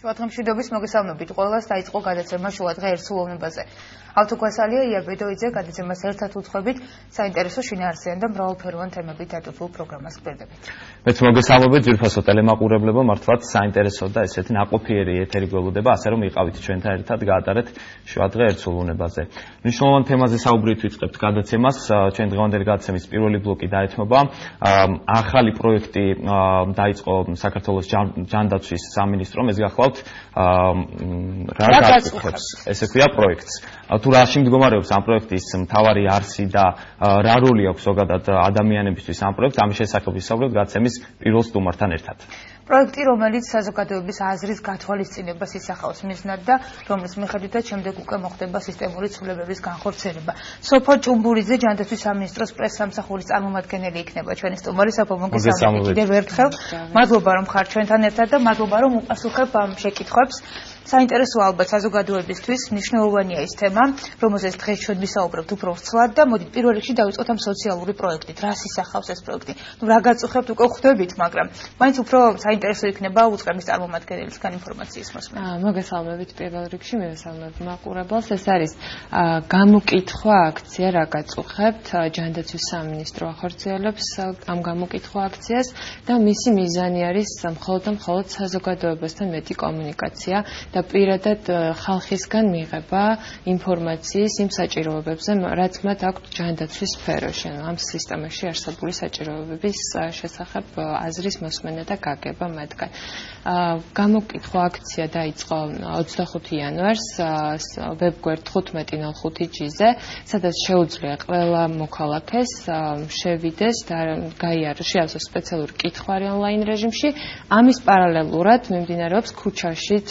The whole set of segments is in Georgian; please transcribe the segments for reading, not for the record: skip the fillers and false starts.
შუადღე მშვიდობის მოგესალმებით ყველას დაიწყო გადაცემა შუადღე ერთსულოვნებაზე. ავთუქვასალია იაბედოიძე გადაცემას ერთად უძღვებით საინტერესო შინაარსიან და მრავალფეროვან თემებით დატვირთულ პროგრამას გვერდებით. მეც მოგესალმებით ძვირფასო ტელემაყურებლებო, მართლაც საინტერესო და ესეთი ნაყოფიერი ეთერი გველოდება, ასე რომ იყავით ჩვენთან ერთად გაატარეთ შუადღე ერთსულოვნებაზე. მნიშვნელოვან თემაზე საუბრით ვიწყებთ გადაცემას. ჩვენ დღევანდელი გადაცემის პირველი ბლოკი დაეთმობა ახალი პროექტი დაიწყო საქართველოს ჯანდაცვის სამინისტრომ, ეს გახლავთ რა გაწუხებს ესე ქვია პროექტს. თუ რაში მდგომარეობს ამ პროექტის მთავარი არსი და რა როლი აქვს ზოგადად ადამიანებისთვის ამ პროექტს, ამის შესახებ ვისაუბრებთ გადაცემის პირველ სტუმართან ერთად. პროექტი, რომელიც საზოგადოების აზრის გათვალისწინებას ისახავს მიზნად და რომლის მიხედვითაც შემდეგ უკვე მოხდება სისტემური ცვლილებების განხორციელება. სოფო ჭუმბურიძე ჯანდაცვის სამინისტროს პრესსამსახურის წარმომადგენელი იქნება ჩვენი სტუმარი. სოფო, მოგესალმებით კიდევ ერთხელ. მადლობა რომ ხართ ჩვენთან ერთად და მადლობა რომ უპასუხებ ამ შეკითხვებს. საინტერესო ალბათ საზოგადოებისთვის მნიშვნელოვანია ის თემა, რომელზეც დღეს ჩვენ ვისაუბრებთ უფრო ვრცლად და მოდით პირველ რიგში დავიწყოთ ამ სოციალური პროექტით. რას ისახავს ეს პროექტი? რა გაწუხებთ უკვე ხვდებით, მაგრამ მაინც უფრო საინტერესო იქნება უწყების წარმომადგენელისგან ინფორმაციის მოსმენა. მოგესალმებით პირველ რიგში, მივესალმებ მაყურებელს. ეს არის გამოკითხვა აქცია რა გაწუხებთ. ჯანდაცვის სამინისტრო ახორციელებს ამ გამოკითხვა აქციას და მისი მიზანი არის მხოლოდ საზოგადოებასთან მეტი კომუნიკაცია და პირადად ხალხისგან მიღება ინფორმაციის იმ საჭიროებებზე, რაც მათ აქვთ ჯანდაცვის სფეროში, ამ სისტემაში არსებული საჭიროებების შესახებ აზრის მოსმენა და გაგება მათგან. გამოკითხვა აქცია დაიწყო 25 იანვარს ვებგვერდ 1505.gz-ზე, სადაც შეუძლია ყველა მოქალაქეს შევიდეს და გაიაროს, შეავსოს სპეციალური კითხვარი ონლაინ რეჟიმში. ამის პარალელურად მიმდინარეობს ქუჩაშიც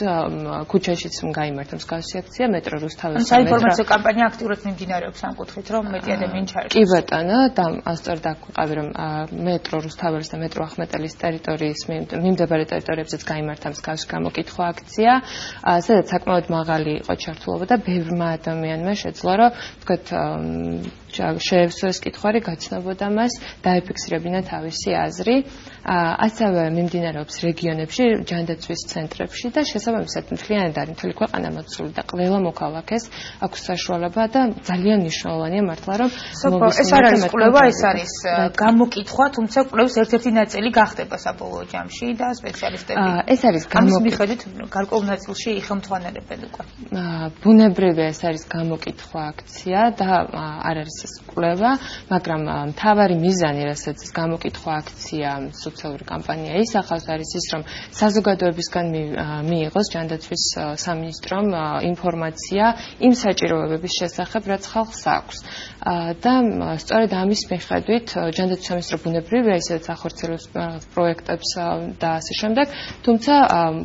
გაიმართა მსგავსი აქცია მეტრო რუსთაველის საინფორმაციო კამპანია აქტიურად მიმდინარეობს ამ კუთხით, რომ მეტი ადამიანი ჩაერთოს. კი ბატონო, და სწორედ აქ ვიყავი, რომ მეტრო რუსთაველის და მეტრო ახმეტელის ტერიტორიის მიმდებარე ტერიტორიებზეც გაიმართა მსგავსი გამოკითხვა აქცია, სადაც საკმაოდ მაღალი იყო ჩართულობა და ბევრმა ადამიანმა შეძლო, რომ თქვათ შეევსო ეს კითხვარი, გაცნობოდა მას, დაეფიქსირებინა თავისი აზრი. ასევე მიმდინარეობს რეგიონებში, ჯანდაცვის ცენტრებში და შესაბამისად მთლიანად არის მთელი ქვეყანა მოცული და ყველა მოქალაქეს აქვს საშუალება და ძალიან მნიშვნელოვანია მართლა რომ ეს არ არის კვლევა, ეს არის გამოკითხვა, თუმცა კვლევის ერთ-ერთი ნაწილი გახდება საბოლოო ჯამში და სპეციალისტები ეს არის ამის მიხედვით გარკვეულ ნაწილში იხელმთვანებენ უკვე. ბუნებრივია ეს არის გამოკითხვა აქცია და არ არის ეს კვლევა, მაგრამ მთავარი მიზანი, რასაც ეს გამოკითხვა აქცია სოციალური კამპანია ისახავს, არის ის, რომ საზოგადოებისგან მიიღოს ჯანდაცვის სამინისტრომ ინფორმაცია იმ საჭიროებების შესახებ, რაც ხალხს აქვს. და სწორედ ამის მიხედვით ჯანდაცვის სამინისტრო ბუნებრივია ისედაც ახორციელებს პროექტებს და ასე შემდეგ, თუმცა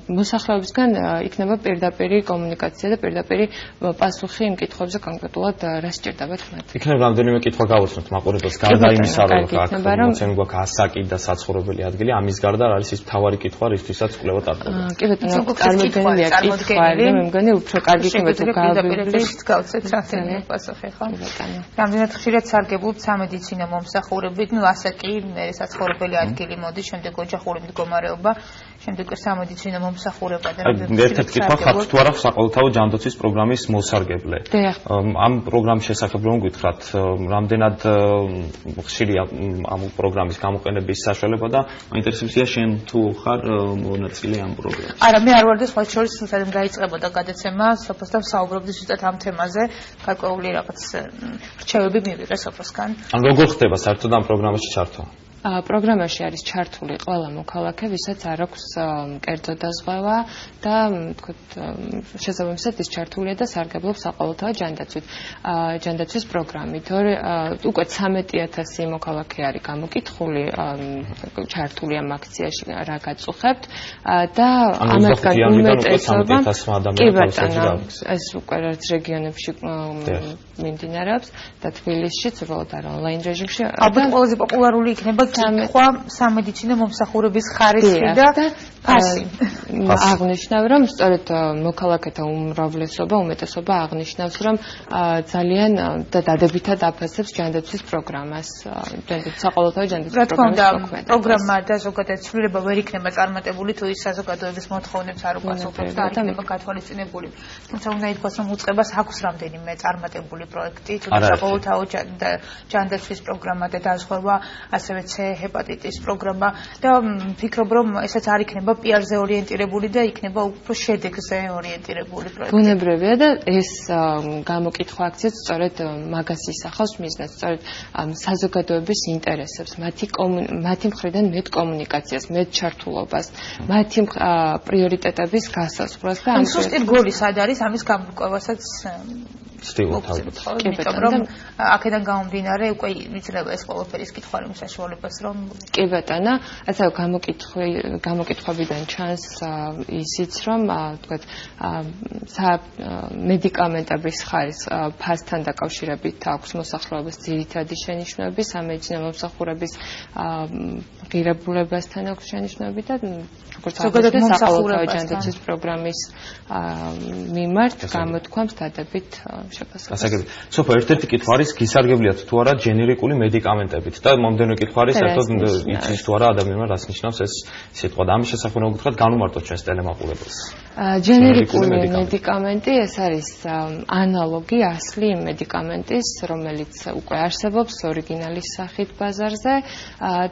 მოსახლეობისგან იქნება პირდაპირი კომუნიკაცია და პირდაპირი პასუხი იმ კითხვებზე კონკრეტულად რა სჭირდებათ მათ. იქნებ რამდენიმე კითხვა გავუსმოთ მაყურებელს, გარდა იმისა, რომ მოცემ გვაქვს ასაკი და საცხოვრებელი ადგილი, ამის გარდა არის ის მთავარი კითხვა, რისთვისაც კვლევა ტარდება. კი ბატონო, წარმოდგენილია კითხვარი, მე მგონი უფრო კარგი იქნება თუ გავივლით გავცეთ რამდენიმე პასუხი, ხო? რამდენად ხშირად სარგებლობთ სამედიცინო მომსახურებით, ასაკი, საცხოვრებელი ადგილი მოდის, შემდეგ ოჯახური მდგომარეობა, შემდეგ სამედიცინო მომსახურება და ერთ-ერთი კითხვა ხართ თუ არა საყოველთაო ჯანდაცვის პროგრამის მოსარგებლე. ამ პროგრამის შესახებ რომ გითხრათ, რამდენად ხშირია ამ პროგრამის გამოყენების საშუალება და მაინტერესებია შენ თუ ხარ მონაწილე ამ პროგრამში. არა, მე არ ვარ და სხვა შორის სადაც გაიწყებოდა გადაცემა, სოფოსთან საუბრობდი ზუსტად ამ თემაზე, გარკვეული რაღაც რჩევები მივიღე სოფოსგან. ან როგორ ხდება საერთოდ ამ პროგრამაში ჩართვა? პროგრამაში არის ჩართული ყველა მოქალაქე, ვისაც არ აქვს კერძო დაზღვევა და თქვათ შესაბამისად ის ჩართულია და სარგებლობს საყოველთაო ჯანდაცვის პროგრამით. უკვე 13,000 მოქალაქე არის გამოკითხული, ჩართული ამ აქციაში რა გაწუხებთ და ამათგან უმეტესობა კი ბატონო, ეს უკვე რაც რეგიონებში მიმდინარეობს და თბილისშიც უბრალოდ არ ონლაინ რეჟიმში. ალბათ ყველაზე პოპულარული იქნება კითხვა სამედიცინო მომსახურების ხარისხი და ფასი. აღნიშნავ, რომ სწორედ მოქალაქეთა უმეტესობა აღნიშნავს, რომ ძალიან დადებითად აფასებს ჯანდაცვის პროგრამას, საყოველთაო ჯანდაცვის პროგრამის პროგრამა და ზოგადად ცვლილება ვერ იქნება წარმატებული თუ ის საზოგადოების მოთხოვნებს არ უპასუხებს და არ იქნება გათვალისწინებული. თუმცა უნდა ითქვას, რომ უწყებას აქვს რამდენიმე წარმატებული პროექტი, თუ საყოველთაო ჯანდაცვის პროგრამა და დაზღვევა, ასევე C ჰეპატიტის პროგრამა და ვფიქრობ, რომ ესაც არ იქნება PR-ზე ორიენტირებული და იქნება უფრო შედეგზე ორიენტირებული პროექტი. ბუნებრივია და ეს გამოკითხვა აქციაც სწორედ მაგას ისახავს მიზნად, სწორედ საზოგადოების ინტერესებს, მათი მხრიდან მეტ კომუნიკაციას, მეტ ჩართულობას, მათი პრიორიტეტების გასაზღვრას და ამ სუსტი რგოლი სად არის ამის გამოკვლევასაც იმიტომ რომ აქედან გამომდინარე უკვე იძლევა ეს ყველაფერი კითხვა იმ საშუალებას რომ კი ბატონო, ასე გამოკითხვებიდან ჩანს ისიც რომ თქვათ მედიკამენტების ხარის ფასთან დაკავშირებით აქვს მოსახლეობის ძირითადი შენიშვნები, სამედიცინო მომსახურების ღირებულებასთან აქვს შენიშვნები და როგორც საყოველთაო ჯანდაცვის პროგრამის მიმართ გამოთქვამს დადებით ასაგები. სოფო, ერთ-ერთი კითხვა არის გისარგებლიათ თუ არა ჯენერიკული მედიკამენტებით და მომდევნო კითხვა არის საერთოდ იცის თუ არა ადამიანმა რას ნიშნავს ეს სიტყვა და ამის შესახებ უნდა გითხრათ განუმარტოთ ჩვენს ტელემაყურებელს. ჯენერიკული მედიკამენტი ეს არის ანალოგი ასლი მედიკამენტის, რომელიც უკვე არსებობს ორიგინალის სახით ბაზარზე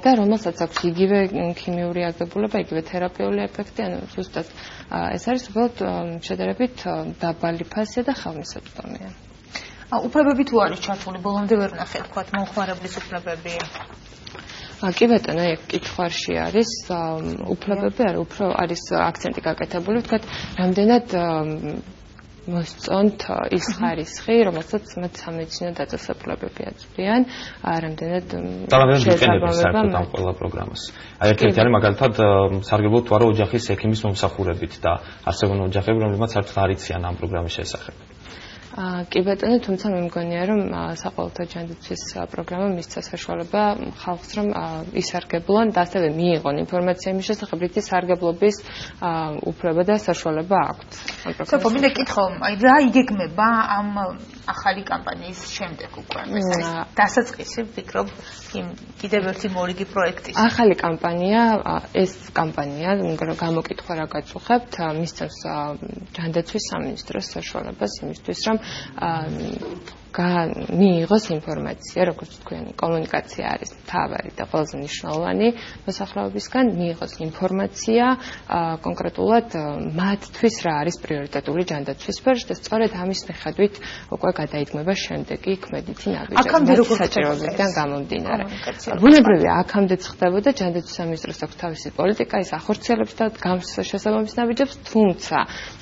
და რომელსაც აქვს იგივე ქიმიური აგებულება, იგივე თერაპიული ეფექტი, ანუ ზუსტად ეს არის უბრალოდ შედარებით დაბალი ფასი და ხელმისაწვდომია. უფლებები თუ არის ჩართული, ბოლომდე ვერ ვნახე თქვათ მომხმარებლის უფლებები. კი ბატონო, ეგ კითხვაში არის უფლებები, არა, უფრო არის აქცენტი გაკეთებული, თქვათ, რამდენად მოსწონთ ის ხარისხი, რომელსაც მათ სამედიცინო დაწესებულებები აწვდიან, რამდენად შეესაბამება ამ ყველა პროგრამას. აი ერთ-ერთი არის მაგალითად სარგებლობთ თუ არა ოჯახის ექიმის მომსახურებით და არსებობენ ოჯახები, რომლებმაც საერთოდ არ იციან ამ პროგრამის შესახებ. კი ბატონო, თუმცა მე მგონია, რომ საყოველთაო ჯანდაცვის პროგრამა მისცა საშუალება ხალხს, რომ ისარგებლონ და ასევე მიიღონ ინფორმაცია იმის შესახებ, რითი სარგებლობის უფლება და საშუალება აქვთ. სოფო, მინდა კითხო, აი რა იგეგმება ამ ახალი კამპანიის შემდეგ უკვე? ეს არის დასაწყისი, ვფიქრობ, იმ კიდევ ერთი მორიგი პროექტის. ახალი კამპანია, ეს კამპანია, გამოკითხვა რა გაწუხებთ, მისცემს ჯანდაცვის სამინისტროს საშუალებას იმისთვის, რომ მიიღოს ინფორმაცია, როგორც თქვენ, კომუნიკაცია არის მთავარი და ყველაზე მნიშვნელოვანი მოსახლეობისგან, მიიღოს ინფორმაცია კონკრეტულად მათთვის რა არის პრიორიტეტული ჯანდაცვის სფეროში და სწორედ ამის მიხედვით უკვე გადაიდგმება შემდეგი ქმედითი ნაბიჯები საჭიროებებიდან გამომდინარე. ბუნებრივია, აქამდე ხდებოდა ჯანდაცვის სამინისტროს აქვს თავისი პოლიტიკა, ის ახორციელებს და გავს შესაბამის ნაბიჯებს, თუმცა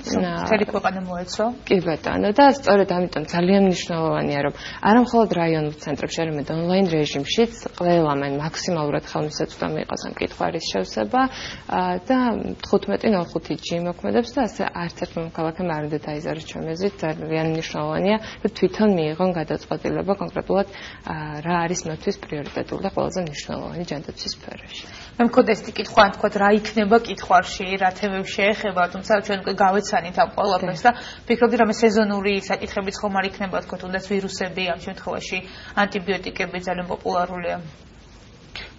მთელი ქვეყანა მოეცო. კი ბატონო, და სწორედ ამიტომ ძალიან მნიშვნელოვანია, რომ არა მხოლოდ რაიონულ ცენტრებში, არამედ ონლაინ რეჟიმშიც ყველა მან მაქსიმალურად ხელმისაწვდომი იყოს ამ კითხვის შევსება და 15.05-ში მოქმედებს და ასე არც ერთ მოქალაქემ არ უნდა დაიზაროს ჩემეზით, ძალიან მნიშვნელოვანია, რომ თვითონ მიიღონ გადაწყვეტილება კონკრეტულად რა არის მათთვის პრიორიტეტული და ყველაზე მნიშვნელოვანი ჯანდაცვის სფეროში. მე მქონდა ეს კითხვა, თქვათ, რა იქნება კითხვაში, რა თემებს შეეხება, თუმცა ჩვენ უკვე გავეცანით ამ ყველაფერს და ვფიქრობდი, რომ სეზონური საკითხებიც ხომ არ იქნება, თქვათ, თუნდაც ვირუსები, ამ შემთხვევაში ანტიბიოტიკები ძალიან პოპულარულია.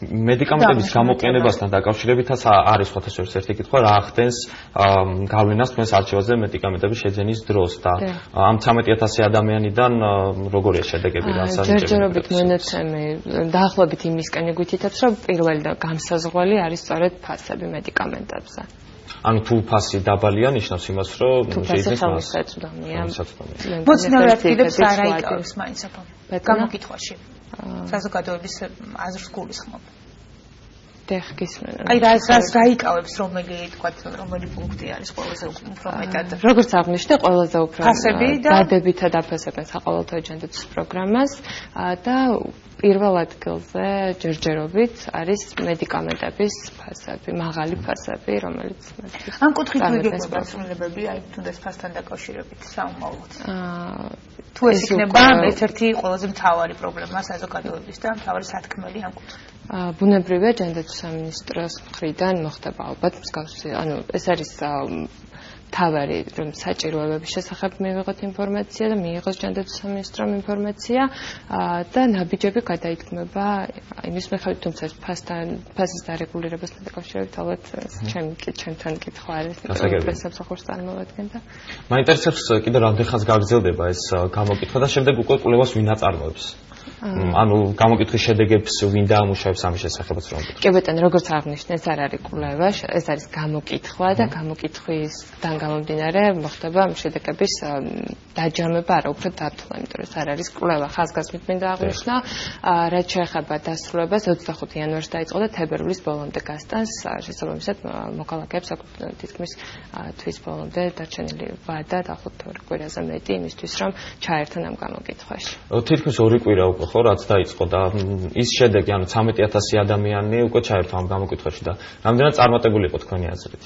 მედიკამენტების გამოყენებასთან დაკავშირებითაც არის სხვათაშორის ერთი კითხვა, რა ახდენს გავლენას თქვენს არჩევაზე მედიკამენტების შეძენის დროს და ამ 13,000 ადამიანიდან როგორია შედეგები, რასაც ჯერჯერობით მონაცემი დაახლოებით იმისკენ გვითითებს, რომ პირველი და გამსაზღველი არის სწორედ ფასები მედიკამენტებზე. ანუ თუ ფასი დაბალია, ნიშნავს იმას, რომ შეიძინეს ხელმისაწვდომია. მოცნავე ადგილებს არ აიკავებს მაინც აფა. გამოკითხვაში. საზოგადოების აზრს გულისხმობ. ტექნიკისმენ. აი რა იკავებს, რომელი პუნქტი არის ყველაზე უფრო მეტად? როგორც აღნიშნე, ყველაზე უფრო დადებითად აფასებენ საყოველთაო ჯანდაცვის პროგრამას და პირველ ადგილზე ჯერჯერობით არის მედიკამენტების ფასები, მაღალი ფასები, რომელიც ამ კუთხით ვიგებობა ცვლილებები, აი თუნდაც ფასთან დაკავშირებით საომავლოდ. თუ ეს იქნება ერთ-ერთი ყველაზე მთავარი პრობლემა საზოგადოების და მთავარი სათქმელი ამ კუთხით. ბუნებრივია ჯანდაცვის სამინისტროს მხრიდან მოხდება ალბათ მსგავსი, ანუ ეს არის თავარი რომ საჭიროებების შესახებ მივიღოთ ინფორმაცია და მიიღოს ჯანდაცვის სამინისტრომ ინფორმაცია და ნაბიჯები გადაითქმება იმის მიხედვით, თუმცა ფასის დარეგულირებასთან დაკავშირებით ალბათ ჩემთან კითხვა არის პრესამსახურს წარმოვადგენდა. მაინტერესებს კიდევ რამდენ ხანს გაგრძელდება ეს გამოკითხვა და შემდეგ უკვე კვლევას ვინ აწარმოებს? ანუ გამოკითხვის შედეგებს ვინ დაამუშავებს ამის შესახებაც რომ ვთქვი. კი ბატონო, როგორც აღნიშნე, ეს არ არის კვლევა, ეს არის გამოკითხვა და გამოკითხვისგან გამომდინარე მოხდება შედეგების დაჯამება, არა უფრო დათვლა, იმიტომ რომ ეს არ არის კვლევა. ხაზგასმით მინდა აღნიშნო, რაც შეეხება დასრულებას 25 იანვარს დაიწყო და თებერვლის ბოლომდე გასტანს, შესაბამისად მოქალაქეებს აქვთ თითქმის თვის ბოლომდე დარჩენილი ვადა და 5 კვირაზე მეტი იმისთვის, რომ ჩაერთონ ამ გამოკითხვაში. თითქმის 2 კვირა უკვე ხო რაც დაიწყო და ის შედეგი, ანუ 13000 ადამიანი უკვე ჩაერთო ამ გამოკითხვაში და რამდენად წარმატებული იყო თქვენი აზრით?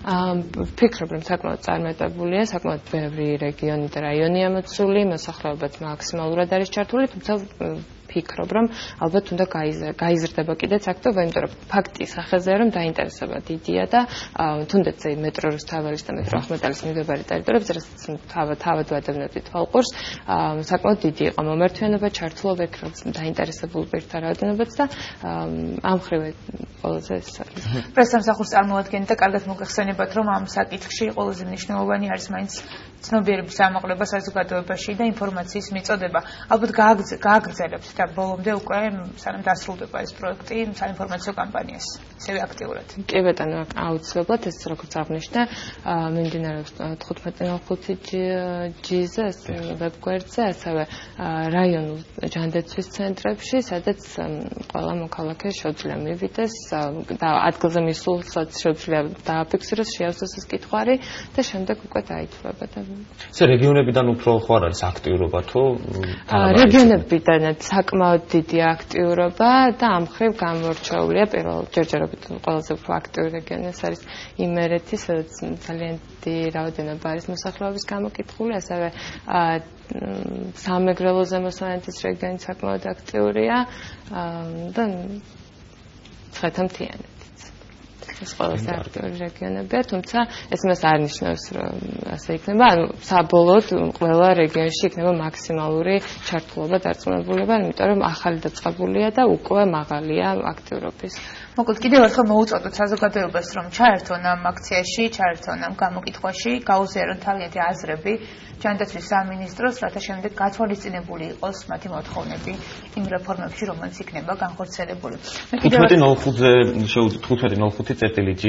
ვფიქრობ, რომ საკმაოდ წარმატებულია, საკმაოდ ბევრი რეგიონი და რაიონია მოცული, მოსახლეობაც მაქსიმალურად არის ჩართული, თუმცა ვფიქრობ, რომ ალბათ უნდა გაიზრდება კიდეც აქტობა, იმიტომ რომ ფაქტი სახეზეა, რომ დაინტერესება დიდია და თუნდაც მეტრო რუსთაველის და მეტრო ახმეტალის მიმდებარე ტერიტორიებზე, რასაც თავად ვადევნებდით თვალყურს, საკმაოდ დიდი იყო მომართვიანობა, ჩართულობა, დაინტერესებული პირთა რაოდენობაც და ამ ხრივ ყველაზე ეს არის. პრესამსახურს წარმოადგენთ და კარგად მოგეხსენებათ, რომ ამ საკითხში ყველაზე მნიშვნელოვანი არის მაინც ცნობიერების ამოყლება საზოგადოებაში და ინფორმაციის მიწოდება. ალბათ გააგრძელებთ და ბოლომდე უკვე სანამ დასრულდება ეს პროექტი საინფორმაციო კამპანიას ისევე აქტიურად. კი ბატონო, აუცილებლად ეს როგორც აღნიშნე, მიმდინარეობს 15.5G-ზე, ვებგვერდზე, ასევე რაიონულ ჯანდაცვის ცენტრებში, სადაც ყველა მოქალაქე შეუძლია მივიდეს და ადგილზე მისულსაც შეუძლია დააფიქსიროს, შეავსოს ეს კითხვარი და შემდეგ უკვე დაითვლება. ესე რეგიონებიდან უფრო ხო არ არის აქტიურობა თუ რეგიონებიდან საკმაოდ დიდი აქტიურობა და ამ ხრივ გამორჩეულია ჯერჯერობით ყველაზე უფრო აქტიური რეგიონი ეს არის იმერეთი, სადაც ძალიან დიდი რაოდენობა არის მოსახლეობის გამოკითხული, ასევე სამეგრელო ზემოსვანეთის რეგიონი საკმაოდ აქტიურია და ცხეთამთიანი. ეს ყველაზე აქტიური რეგიონებია, თუმცა ეს მას არ ნიშნავს, რომ ასე იქნება, ანუ საბოლოოდ ყველა რეგიონში იქნება მაქსიმალური ჩართულობა დარწმუნებულება, იმიტომ რომ ახალი დაწყებულია და უკვე მაღალია აქტიურობის. მოკლედ კიდევ ერთხელ მოუწოდოთ საზოგადოებას, რომ ჩაერთონ ამ აქციაში, ჩაერთონ ამ გამოკითხვაში, გაუზიარონ თავიანთი აზრები ჯანდაცვის სამინისტროს, რათა შემდეგ გათვალისწინებული იყოს მათი მოთხოვნები იმ რეფორმებში, რომელიც იქნება განხორციელებული. 15.05-G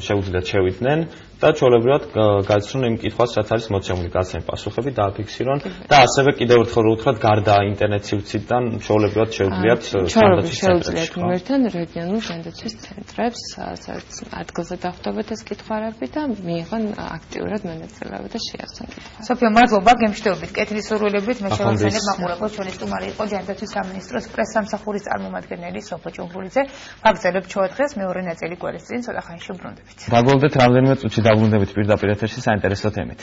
შეუძლიათ შევიდნენ და ჩვეულებრივად გაიცნონ იმ კითხვას, რაც არის მოცემული, გაცემენ პასუხები, დააფიქსირონ და ასევე კიდევ ერთხელ უთხრათ, გარდა ინტერნეტ სივრციდან ჩვეულებრივად შეუძლიათ ჯანდაცვის ცენტრებში. ღმერთთან რეგიონულ ჯანდაცვის ცენტრებს, სადაც ადგილზე დახვდებათ ეს კითხვარები და მიიღონ აქტიურად მონაწილეობა და შეასწავლონ კითხვები. სოფიო, მადლობა, გემშვიდობით, კეთილი სურვილებით, მე შევახსენებ მაყურებელს, ჩვენი სტუმარი იყო ჯანდაცვის სამინისტროს პრესამსახურის წარმომადგენელი სოფო ჭუმბურიძე. ვაგრძელებთ ჩვენ დღეს მეორე ნაწილი გველის წინ, ცოტა ხანში ბრუნდებით. დაგვალდეთ რამდენიმე წუთში დაბრუნდებით პირდაპირ ეთერში საინტერესო თემით.